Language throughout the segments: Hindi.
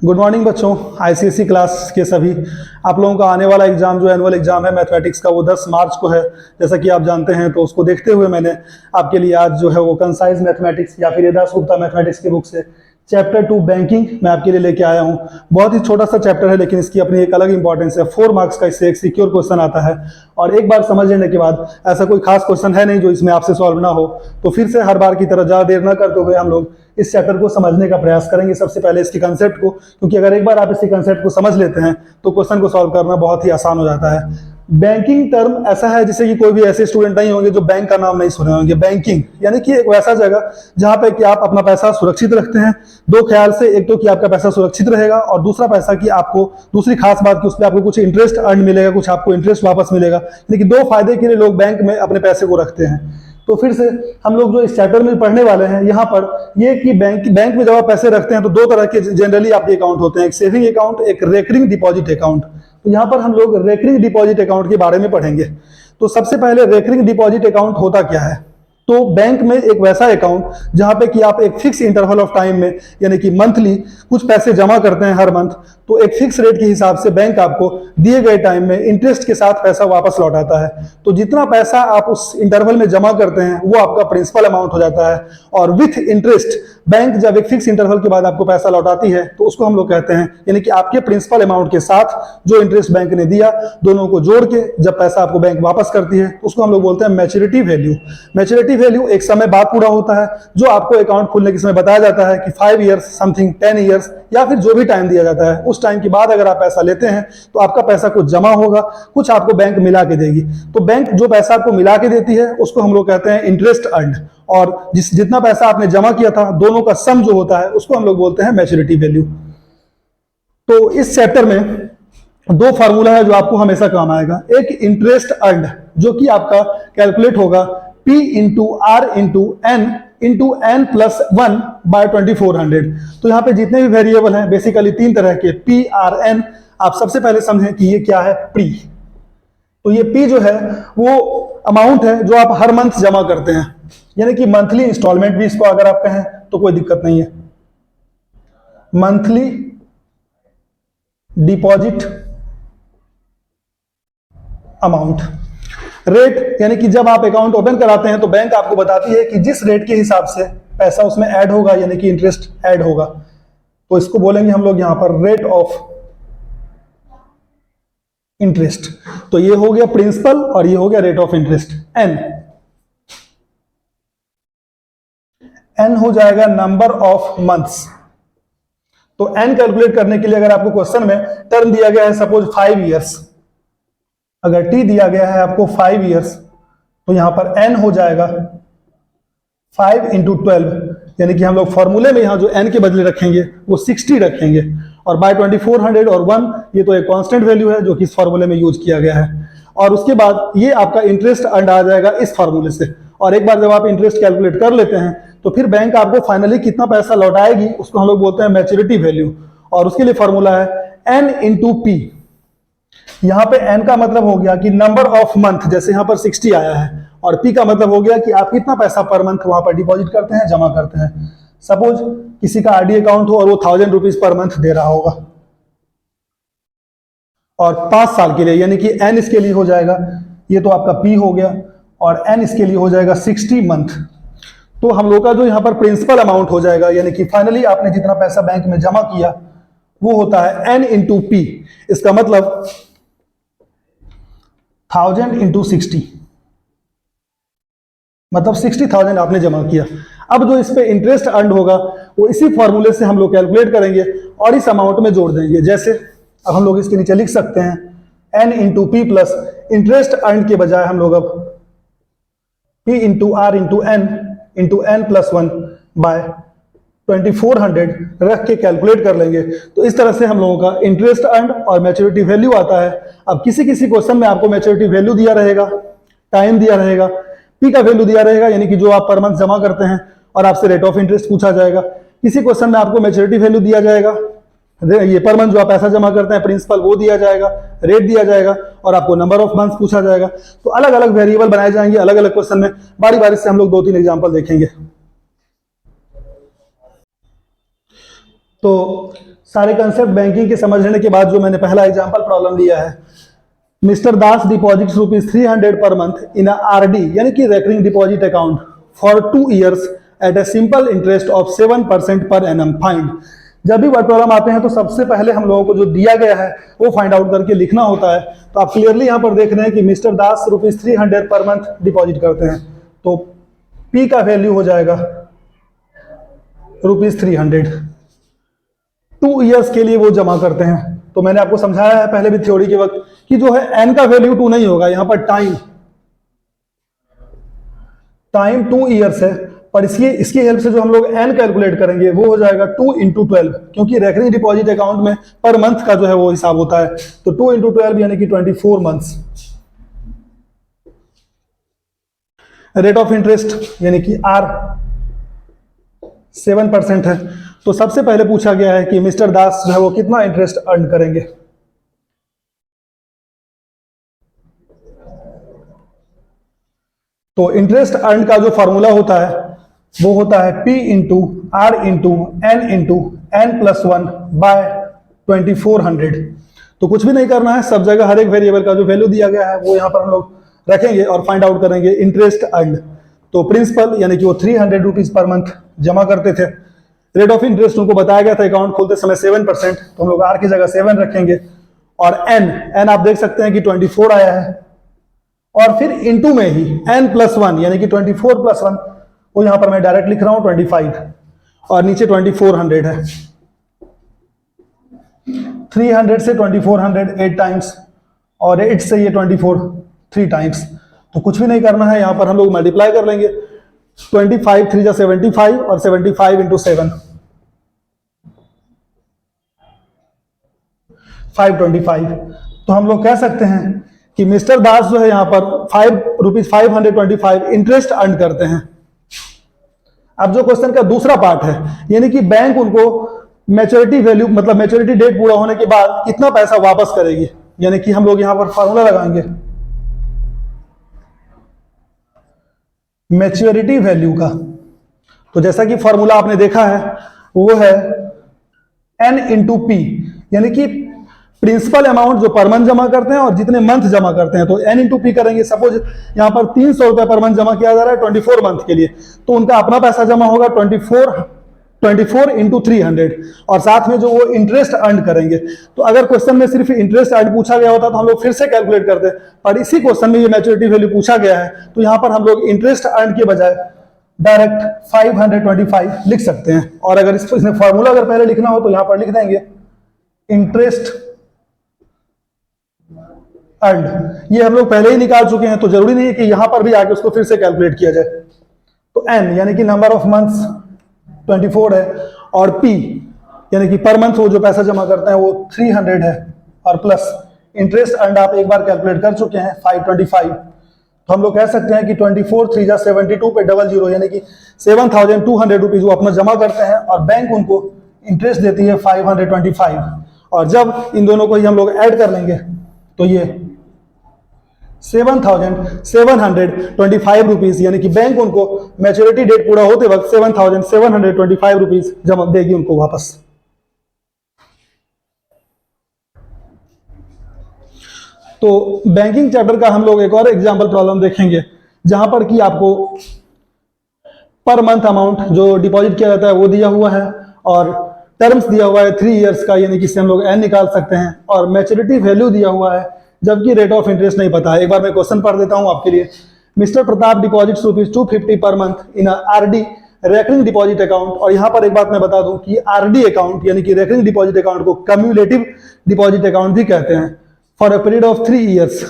गुड मॉर्निंग बच्चों। आईसीएसई क्लास के सभी आप लोगों का आने वाला एग्जाम जो एनुअल एग्जाम है मैथमेटिक्स का वो 10 मार्च को है, जैसा कि आप जानते हैं। तो उसको देखते हुए मैंने आपके लिए आज जो है वो कंसाइज मैथमेटिक्स या फिर यदास गुप्ता मैथमेटिक्स की बुक से चैप्टर 2 बैंकिंग मैं आपके लिए लेके आया हूँ। बहुत ही छोटा सा चैप्टर है, लेकिन इसकी अपनी एक अलग इंपॉर्टेंस है। 4 मार्क्स का इससे एक सिक्योर क्वेश्चन आता है, और एक बार समझ लेने के बाद ऐसा कोई खास क्वेश्चन है नहीं जो इसमें आपसे सॉल्व ना हो। तो फिर से हर बार की तरह ज़्यादा देर ना करते हुए हम लोग इस चैप्टर को समझने का प्रयास करेंगे। सबसे पहले इसके कंसेप्ट को, क्योंकि अगर एक बार आप इसके कंसेप्ट को समझ लेते हैं तो क्वेश्चन को सॉल्व करना बहुत ही आसान हो जाता है। बैंकिंग टर्म ऐसा है जिसे कि कोई भी ऐसे स्टूडेंट नहीं होंगे जो बैंक का नाम नहीं सुने होंगे। बैंकिंग यानी कि एक वैसा जगह जहां पे कि आप अपना पैसा सुरक्षित रखते हैं। दो ख्याल से, एक तो कि आपका पैसा सुरक्षित रहेगा, और दूसरा पैसा कि आपको दूसरी खास बात कि उस पर आपको कुछ इंटरेस्ट अर्न मिलेगा, कुछ आपको इंटरेस्ट वापस मिलेगा। लेकिन दो फायदे के लिए लोग बैंक में अपने पैसे को रखते हैं। तो फिर से हम लोग जो इस चैप्टर में पढ़ने वाले हैं यहाँ पर ये कि बैंक में जब आप पैसे रखते हैं तो दो तरह के जनरली आपके अकाउंट होते हैं, एक सेविंग अकाउंट, एक रेकरिंग डिपॉजिट अकाउंट। तो यहाँ पर हम लोग रेकरिंग डिपॉजिट अकाउंट के बारे में पढ़ेंगे। तो सबसे पहले रेकरिंग डिपॉजिट अकाउंट होता क्या है? तो बैंक में एक वैसा अकाउंट जहां पे कि आप एक फिक्स इंटरवल ऑफ टाइम में यानी कि मंथली कुछ पैसे जमा करते हैं हर मंथ। तो एक फिक्स रेट के हिसाब से बैंक आपको दिए गए टाइम में इंटरेस्ट के साथ पैसा वापस लौटाता है। तो जितना पैसा आप उस इंटरवल में जमा करते हैं वो आपका प्रिंसिपल अमाउंट हो जाता है, और विथ इंटरेस्ट बैंक जब एक फिक्स इंटरवल के बाद आपको पैसा लौटाती है तो उसको हम लोग कहते हैं, यानी कि आपके प्रिंसिपल अमाउंट के साथ जो इंटरेस्ट बैंक ने दिया दोनों को जोड़ के जब पैसा आपको बैंक वापस करती है तो उसको हम लोग बोलते हैं मैच्योरिटी वैल्यू। मैच्योरिटी वैल्यू एक समय बाद पूरा होता है, जो आपको अकाउंट खोलने के समय बताया जाता है कि 5 ईयर्स समथिंग, 10 ईयर्स या फिर जो भी टाइम दिया जाता है। उस टाइम के बाद अगर आप पैसा लेते हैं तो आपका पैसा कुछ जमा होगा, कुछ आपको बैंक मिला के देगी। तो बैंक जो पैसा आपको मिला के देती है उसको हम लोग कहते हैं इंटरेस्ट अर्न्ड, और जितना पैसा आपने जमा किया था दोनों का सम जो होता है उसको हम लोग बोलते हैं मैच्योरिटी वैल्यू। तो इस चैप्टर में दो फार्मूला है जो आपको हमेशा काम आएगा। एक इंटरेस्ट अर्न्ड जो कि आपका कैलकुलेट होगा P into R into N plus 1 by 2400। तो यहाँ पे जितने भी वेरिएबल हैं बेसिकली तीन तरह के, P, R, N। आप सबसे पहले समझें कि ये क्या है, P। तो ये P जो है वो अमाउंट है जो आप हर मंथ जमा करते हैं, यानी कि मंथली इंस्टॉलमेंट भी इसको अगर आप कहें तो कोई दिक्कत नहीं है। Monthly deposit amount. रेट यानी कि जब आप अकाउंट ओपन कराते हैं तो बैंक आपको बताती है कि जिस रेट के हिसाब से पैसा उसमें ऐड होगा यानी कि इंटरेस्ट ऐड होगा, तो इसको बोलेंगे हम लोग यहां पर रेट ऑफ इंटरेस्ट। तो ये हो गया प्रिंसिपल और ये हो गया रेट ऑफ इंटरेस्ट। एन हो जाएगा नंबर ऑफ मंथ्स। तो एन कैलकुलेट करने के लिए अगर आपको क्वेश्चन में टर्म दिया गया है सपोज 5 ईयर्स, अगर टी दिया गया है आपको 5 ईयर्स, तो यहां पर एन हो जाएगा 5 इंटू 12, यानी कि हम लोग फॉर्मूले में यहां जो एन के बदले रखेंगे वो 60 रखेंगे, और बाय 2400 और 1 ये तो एक कांस्टेंट वैल्यू है जो कि इस फॉर्मूले में यूज किया गया है। और उसके बाद ये आपका इंटरेस्ट अर्न आ जाएगा इस फॉर्मूले से। और एक बार जब आप इंटरेस्ट कैलकुलेट कर लेते हैं तो फिर बैंक आपको फाइनली कितना पैसा लौटाएगी उसको हम लोग बोलते हैं मैच्योरिटी वैल्यू, और उसके लिए फॉर्मूला है एन इंटू पी। यहां पे एन का मतलब हो गया कि नंबर ऑफ मंथ, जैसे यहां पर 60 आया है, और पी का मतलब हो गया कि आप कितना पैसा पर मंथ वहां पर डिपॉजिट करते हैं, जमा करते हैं। सपोज किसी का आरडी अकाउंट हो और वो 1000 रुपीज पर मंथ दे रहा होगा, और 5 साल के लिए, यानी कि एन इसके लिए हो जाएगा, ये तो आपका पी हो गया, और एन इसके लिए हो जाएगा 60 मंथ। तो हम लोग का जो यहाँ पर प्रिंसिपल अमाउंट हो जाएगा, यानी कि फाइनली आपने जितना पैसा बैंक में जमा किया वो होता है एन इंटू पी। इसका मतलब 1000 इंटू 60, मतलब 60,000 आपने जमा किया। अब जो इस पे इंटरेस्ट अर्न होगा वो इसी फॉर्मूले से हम लोग कैलकुलेट करेंगे और इस अमाउंट में जोड़ देंगे। जैसे अब हम लोग इसके नीचे लिख सकते हैं N into P plus interest earn के बजाय हम लोग अब P into R into N plus 1 by 2400 रख के कैलकुलेट कर लेंगे। तो इस तरह से हम लोगों का इंटरेस्ट अर्न और मैच्योरिटी वैल्यू आता है। अब किसी किसी क्वेश्चन में आपको मैच्योरिटी वैल्यू दिया रहेगा, टाइम दिया रहेगा, पी का वैल्यू दिया रहेगा यानी कि जो आप पर मंथ जमा करते हैं, और आपसे रेट ऑफ इंटरेस्ट पूछा जाएगा। किसी क्वेश्चन में आपको मैच्योरिटी वैल्यू दिया जाएगा, ये पर मंथ जो आप पैसा जमा करते हैं प्रिंसिपल वो दिया जाएगा, रेट दिया जाएगा, और आपको नंबर ऑफ मंथ्स पूछा जाएगा। तो अलग अलग वेरिएबल बनाए जाएंगे अलग अलग क्वेश्चन में। बारी बारी से हम लोग 2-3 एग्जाम्पल देखेंगे। तो सारे कंसेप्ट बैंकिंग के समझ लेने के बाद जो मैंने पहला एग्जांपल प्रॉब्लम लिया है, mister Das deposits ₹300 per month in RD यानी कि recurring deposit account for 2 years at a simple interest of 7% per annum find. जब भी वर्ड प्रॉब्लम आते हैं तो सबसे पहले हम लोगों को जो दिया गया है वो फाइंड आउट करके लिखना होता है। तो आप क्लियरली यहाँ पर देख रहे हैं कि मिस्टर दास ₹300 पर मंथ डिपॉजिट करते हैं, तो पी का वैल्यू हो जाएगा ₹300। 2 years के लिए वो जमा करते हैं। तो मैंने आपको समझाया है पहले भी थ्योरी के वक्त कि जो है एन का वैल्यू 2 नहीं होगा, यहां पर टाइम 2 years है, पर इसकी हेल्प से जो हम लोग एन कैलकुलेट करेंगे वो हो जाएगा 2 into 12, क्योंकि रेकरिंग डिपॉजिट अकाउंट में पर मंथ का जो है वो हिसाब होता है। तो 2 into 12 यानी कि 24 months। रेट ऑफ इंटरेस्ट यानी कि आर 7% है। तो सबसे पहले पूछा गया है कि मिस्टर दास जो है वो कितना इंटरेस्ट अर्न करेंगे। तो इंटरेस्ट अर्न का जो फॉर्मूला होता है वो होता है P into R into n plus 1 by 2400। तो कुछ भी नहीं करना है, सब जगह हर एक वेरिएबल का जो वैल्यू दिया गया है वो यहां पर हम लोग रखेंगे और फाइंड आउट करेंगे इंटरेस्ट अर्न। तो प्रिंसिपल यानी कि वो ₹300 पर मंथ जमा करते थे। रेट ऑफ इंटरेस्ट उनको बताया गया था अकाउंट खोलते समय 7%, तो हम लोग आर की जगह 7 रखेंगे। और एन आप देख सकते हैं कि 24 आया है, और फिर इंटू में ही n प्लस 1 यानी कि 24 प्लस 1, वो यहां पर मैं डायरेक्ट लिख रहा हूं 25, और नीचे 2400 है। 300 से 2400 8 टाइम्स, और 8 से ये 24 3 टाइम्स। तो कुछ भी नहीं करना है, यहां पर हम लोग मल्टीप्लाई कर लेंगे। 25 3 जा 75 और 75 इंटू 7 525। तो हम लोग कह सकते हैं कि मिस्टर दास जो है यहां पर ₹525 इंटरेस्ट अर्न करते हैं। अब जो क्वेश्चन का दूसरा पार्ट है, यानी कि बैंक उनको मैच्योरिटी वैल्यू मतलब मैच्योरिटी डेट पूरा होने के बाद कितना पैसा वापस करेगी, यानी कि हम लोग यहां पर फॉर्मूला लगाएंगे मैच्योरिटी वैल्यू का। तो जैसा कि फॉर्मूला आपने देखा है वो है n इंटू पी, यानी कि प्रिंसिपल अमाउंट जो पर मंथ जमा करते हैं और जितने मंथ जमा करते हैं। तो n इंटू पी करेंगे। सपोज यहां पर ₹300 पर मंथ जमा किया जा रहा है 24 मंथ के लिए, तो उनका अपना पैसा जमा होगा 24 इंटू 300, और साथ में जो वो इंटरेस्ट अर्न करेंगे। तो अगर क्वेश्चन में सिर्फ इंटरेस्ट अर्न पूछा गया होता तो हम लोग फिर से कैलकुलेट करते, पर इसी क्वेश्चन में ये मैच्योरिटी वैल्यू पूछा गया है, तो यहां पर हम लोग इंटरेस्ट अर्न के बजाय डायरेक्ट 525 लिख सकते हैं। और अगर इसमें फॉर्मूला अगर पहले लिखना हो तो यहां पर लिख देंगे इंटरेस्ट अर्न। ये हम लोग पहले ही निकाल चुके हैं, तो जरूरी नहीं है कि यहां पर भी आके उसको फिर से कैलकुलेट किया जाए। तो n यानी कि नंबर ऑफ मंथ्स 24 है, और p यानी कि पर मंथ वो जो पैसा जमा करते हैं वो 300 है, और प्लस इंटरेस्ट अर्न आप एक बार कैलकुलेट कर चुके हैं 525। तो हम लोग कह सकते हैं कि 24 3 जा 72 पे 00 यानी कि 7200 रुपीज वो अपना जमा करते हैं, और बैंक उनको इंटरेस्ट देती है 525। और जब इन दोनों को ही हम लोग ऐड कर लेंगे तो ये 7,725 रुपीज, यानी कि बैंक उनको मैच्योरिटी डेट पूरा होते वक्त 7,725 रुपीज जमा देगी उनको वापस। तो बैंकिंग चैप्टर का हम लोग एक और एग्जांपल प्रॉब्लम देखेंगे, जहां पर कि आपको पर मंथ अमाउंट जो डिपॉजिट किया जाता है वो दिया हुआ है, और टर्म्स दिया हुआ है 3 इयर्स का, यानी कि इससे हम लोग एन निकाल सकते हैं, और मैच्योरिटी वैल्यू दिया हुआ है, जबकि रेट ऑफ इंटरेस्ट नहीं पता है। एक बार मैं क्वेश्चन पढ़ देता हूं आपके लिए। Mister Pratap deposits ₹250 per month in RD recurring deposit account. और यहां पर एक बात मैं बता दूं कि आरडी अकाउंट यानी कि रेकरिंग डिपॉजिट अकाउंट को कम्युलेटिव डिपॉजिट अकाउंट भी कहते हैं। For a period of 3 years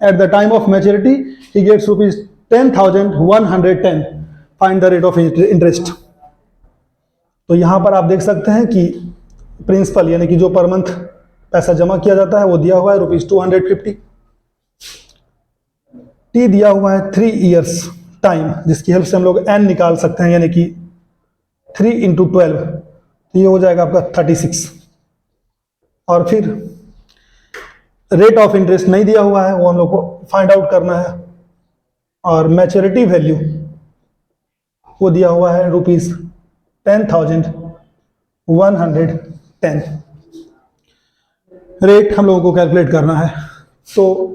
at the time of maturity he gets ₹10,110। Find the rate of interest. तो यहां पर आप देख सकते हैं कि प्रिंसिपल यानी कि जो पर मंथ पैसा जमा किया जाता है वो दिया हुआ है ₹250। टी दिया हुआ है 3 years टाइम, जिसकी हेल्प से हम लोग एन निकाल सकते हैं, यानी कि 3 इंटू 12, ये हो जाएगा आपका 36। और फिर रेट ऑफ इंटरेस्ट नहीं दिया हुआ है, वो हम लोग को फाइंड आउट करना है, और मैच्योरिटी वैल्यू वो दिया हुआ है ₹10,110। 10। रेट हम लोगों को कैलकुलेट करना है। तो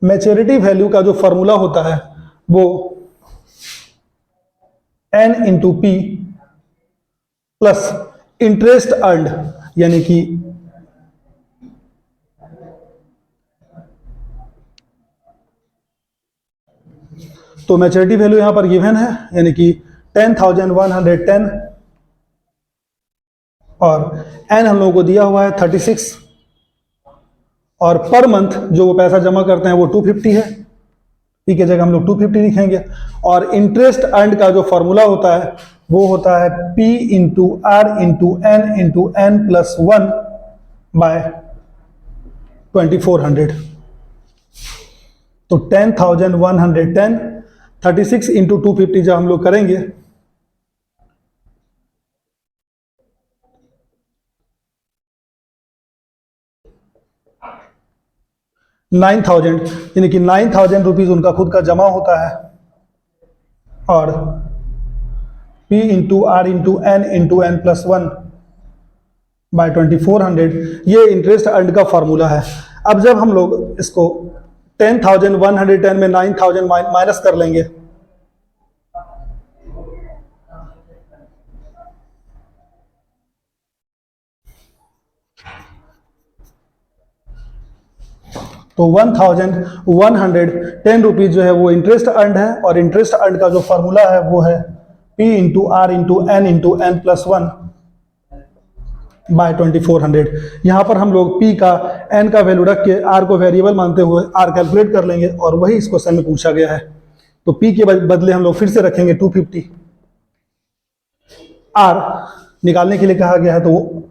मैच्योरिटी वैल्यू का जो फॉर्मूला होता है वो n into P plus interest earned, यानी कि तो मैच्योरिटी वैल्यू यहां पर गिवन है, यानी कि 10,110 और n हम लोगों को दिया हुआ है 36 और पर मंथ जो वो पैसा जमा करते हैं वो 250 है। पी की जगह हम लोग 250 लिखेंगे। और इंटरेस्ट अर्न का जो फॉर्मूला होता है वो होता है P into R into N plus 1 by 2400। तो 10,110 36 इंटू 250 जब हम लोग करेंगे 9,000, यानी कि 9,000 रुपीज उनका खुद का जमा होता है। और P into R into N plus 1 by 2400, ये इंटरेस्ट अर्न का फॉर्मूला है। अब जब हम लोग इसको 10,110 में 9,000 माइनस कर लेंगे तो 1,110 रुपीज जो है वो इंटरेस्ट अर्न है। और इंटरेस्ट अर्न का जो फॉर्मूला है वो है P into R into N plus 1 by 2400। यहां पर हम लोग P का N का वैल्यू रख के R को वेरिएबल मानते हुए R कैलकुलेट कर लेंगे और वही इस क्वेश्चन में पूछा गया है। तो P के बदले हम लोग फिर से रखेंगे 250। R निकालने के लिए कहा गया है तो वो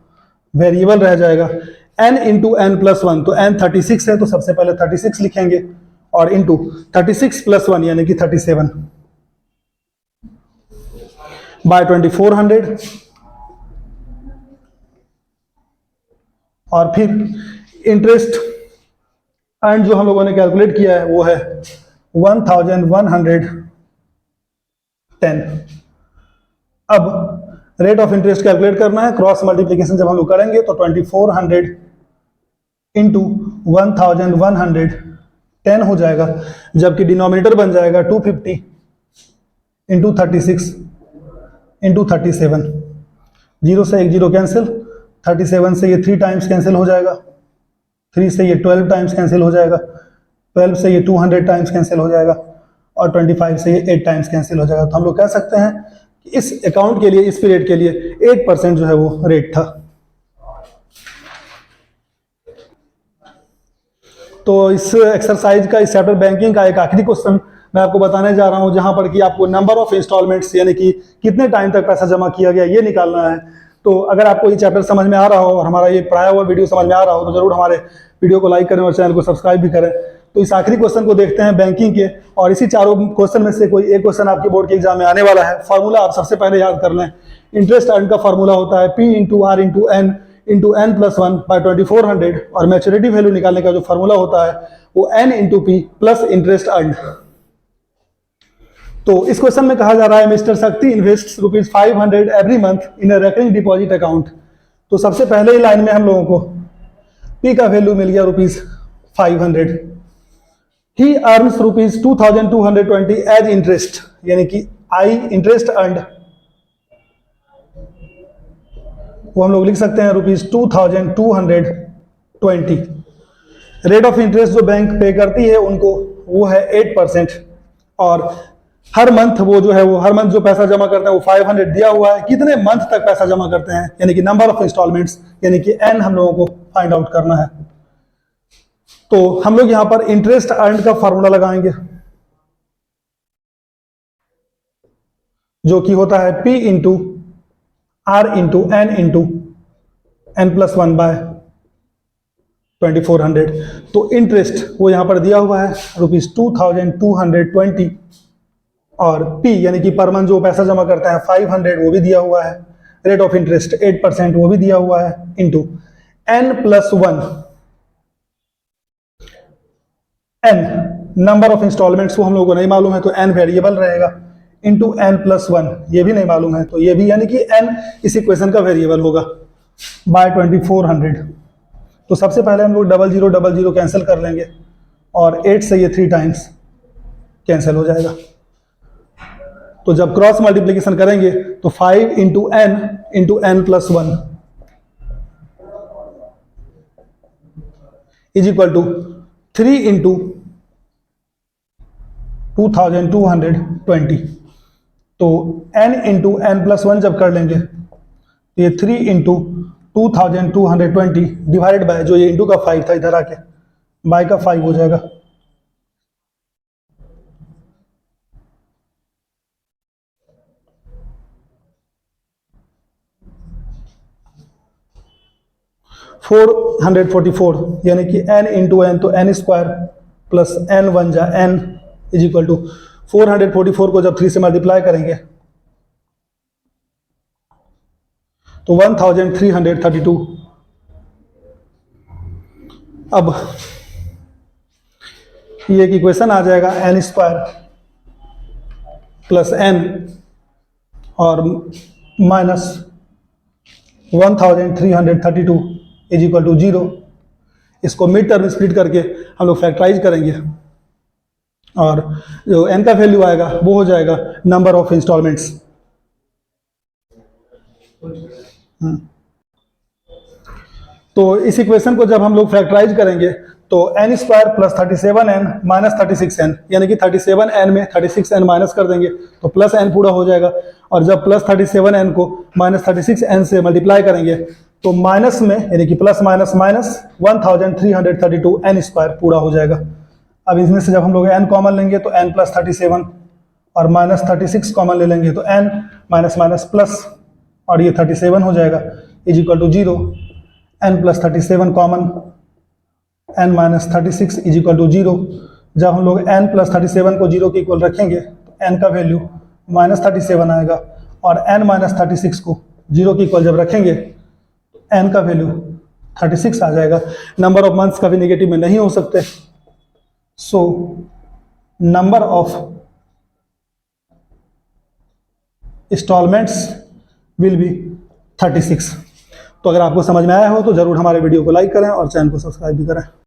वेरिएबल रह जाएगा n इंटू एन प्लस 1। तो n 36 है तो सबसे पहले 36 लिखेंगे और इंटू 36 प्लस 1 यानी कि 37 बाय 2400। और फिर इंटरेस्ट अर्न जो हम लोगों ने कैलकुलेट किया है वो है 1,110। अब रेट ऑफ इंटरेस्ट कैलकुलेट करना है। क्रॉस मल्टीप्लीकेशन जब हम लोग करेंगे तो 2400 इंटू 1,110 हो जाएगा, जबकि डिनोमिनेटर बन जाएगा 250 इंटू 36 इंटू 37। 0 से 1 0 कैंसिल, 37 से ये 3 टाइम्स कैंसिल हो जाएगा, 3 से ये 12 टाइम्स कैंसिल हो जाएगा, 12 से ये 200 टाइम्स कैंसिल हो जाएगा और 25 से ये 8 टाइम्स कैंसिल हो जाएगा। तो हम लोग कह सकते हैं कि इस अकाउंट के लिए, इस पीरियड के लिए 8% जो है वो रेट था। तो इस एक्सरसाइज का, इस चैप्टर बैंकिंग का एक आखिरी क्वेश्चन मैं आपको बताने जा रहा हूं, जहां पर कि आपको नंबर ऑफ इंस्टॉलमेंट्स यानी कि कितने टाइम तक पैसा जमा किया गया ये निकालना है। तो अगर आपको ये चैप्टर समझ में आ रहा हो और हमारा ये पढ़ाया हुआ वीडियो समझ में आ रहा हो तो जरूर हमारे वीडियो को लाइक करें और चैनल को सब्सक्राइब भी करें। तो इस आखिरी क्वेश्चन को देखते हैं बैंकिंग के, और इसी चारों क्वेश्चन में से कोई एक क्वेश्चन आपके बोर्ड के एग्जाम में आने वाला है। फॉर्मूला आप सबसे पहले याद कर लें। इंटरेस्ट अर्न का फॉर्मूला होता है P into R into N plus 1 by 2400 और मैच्योरिटी वैल्यू निकालने का जो फॉर्मूला होता है वो N into P plus interest earn. तो इस क्वेश्चन में कहा जा रहा है मिस्टर शक्ति invest ₹500 every month in a recurring deposit account. तो सबसे पहले ही लाइन में हम लोगों को P का वैल्यू मिल गया ₹500। ही अर्न्स ₹2220 एज इंटरेस्ट, यानी कि I इंटरेस्ट अर्न्ड वो हम लोग लिख सकते हैं ₹2220। रेट ऑफ इंटरेस्ट जो बैंक पे करती है उनको वो है 8%। और हर मंथ वो जो है वो हर मंथ जो पैसा जमा करते हैं वो 500 दिया हुआ है। कितने मंथ तक पैसा जमा करते हैं यानी कि नंबर ऑफ इंस्टॉलमेंट्स यानी कि N हम लोगों को फाइंड आउट करना है। तो हम लोग यहां पर इंटरेस्ट अर्न का फॉर्मूला लगाएंगे जो कि होता है P into R into N plus 1 by 2400। तो इंटरेस्ट वो यहां पर दिया हुआ है ₹2220 और P यानी कि पर मंथ जो पैसा जमा करते हैं 500 वो भी दिया हुआ है। रेट ऑफ इंटरेस्ट 8% वो भी दिया हुआ है into N plus 1। N number of installments वो हम लोगों को नहीं मालूम है तो N वेरिएबल रहेगा इंटू एन प्लस वन, ये भी नहीं मालूम है, तो ये भी यानी कि एन इस इक्वेशन का वेरिएबल होगा बाय 2400। तो सबसे पहले हम लोग डबल जीरो कैंसिल कर लेंगे और 8 से ये 3 टाइम्स कैंसिल हो जाएगा। तो जब क्रॉस मल्टीप्लीकेशन करेंगे तो 5 into N plus one is equal to 3 into 2220। तो n into N plus one जब कर लेंगे तो ये 3 इंटू 2220 डिवाइडेड बाय, जो ये इंटू का 5 था इधर आके बाय का 5 हो जाएगा। $444 यानी कि n इंटू एन, तो n square plus n one जा n इज इक्वल टू 444 को जब 3 से मल्टीप्लाई करेंगे तो 1332। अब ये एक इक्वेशन आ जाएगा n स्क्वायर प्लस n और माइनस 1332 इज इक्वल टू 0। इसको मिड टर्म स्प्लिट करके हम लोग फैक्टराइज करेंगे और जो n का वैल्यू आएगा वो हो जाएगा नंबर ऑफ इंस्टॉलमेंट्स। तो इस इक्वेशन को जब हम लोग फैक्टराइज करेंगे तो n square plus 37n minus 36n, यानी कि 37n में 36n माइनस कर देंगे तो प्लस n पूरा हो जाएगा। और जब प्लस 37n को माइनस 36n से मल्टीप्लाई करेंगे तो माइनस में यानी कि plus minus minus 1332 n square पूरा हो जाएगा। अब इसमें से जब हम लोग n कॉमन लेंगे तो n प्लस 37 और माइनस 36 कॉमन ले लेंगे तो n माइनस माइनस प्लस और ये 37 हो जाएगा is equal to 0। n plus 37 common, n minus 36 is equal to 0। जब हम लोग n प्लस 37 को 0 के इक्वल रखेंगे तो n का वैल्यू माइनस 37 आएगा और n माइनस 36 को 0 के इक्वल जब रखेंगे तो n का वैल्यू 36 आ जाएगा। नंबर ऑफ मंथ्स कभी नेगेटिव में नहीं हो सकते। So number of installments will be 36। तो अगर आपको समझ में आया हो तो जरूर हमारे वीडियो को लाइक करें और चैनल को सब्सक्राइब भी करें।